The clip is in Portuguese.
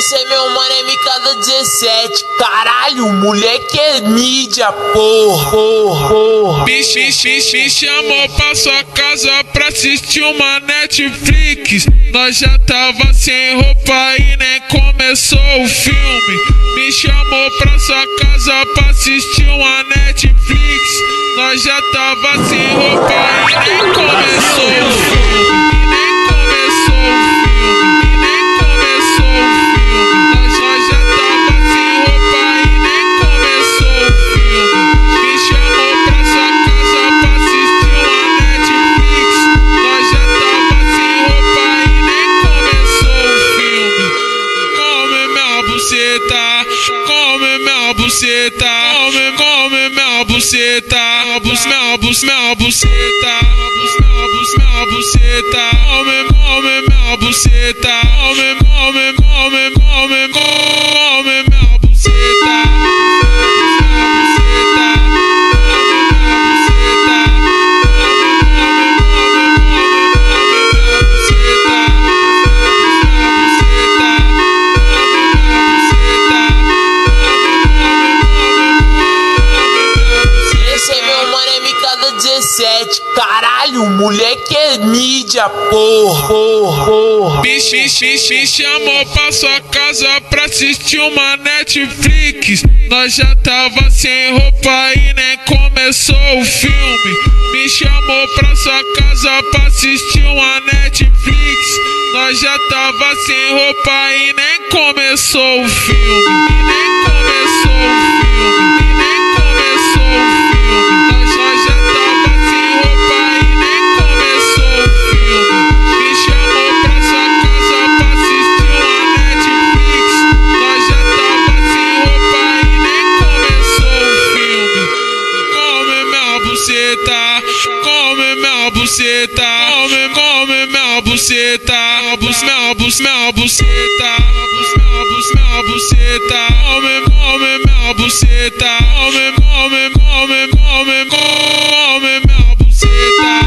Esse é meu mano, é MK17. Caralho, moleque é mídia, porra. Me chamou pra sua casa pra assistir uma Netflix. Nós já tava sem roupa e nem começou o filme. Me chamou pra sua casa pra assistir uma Netflix. Nós já tava sem roupa e nem começou o filme. Come minha buceta, come minha buceta, minha buceta, minha buceta, come minha buceta, come minha buceta. Caralho, moleque é mídia, porra. Me chamou pra sua casa pra assistir uma Netflix. Nós já tava sem roupa e nem começou o filme. Me chamou pra sua casa pra assistir uma Netflix. Nós já tava sem roupa e nem começou o filme. Come minha buceta, come minha buceta, minha buceta, minha buceta, come minha buceta, come minha buceta.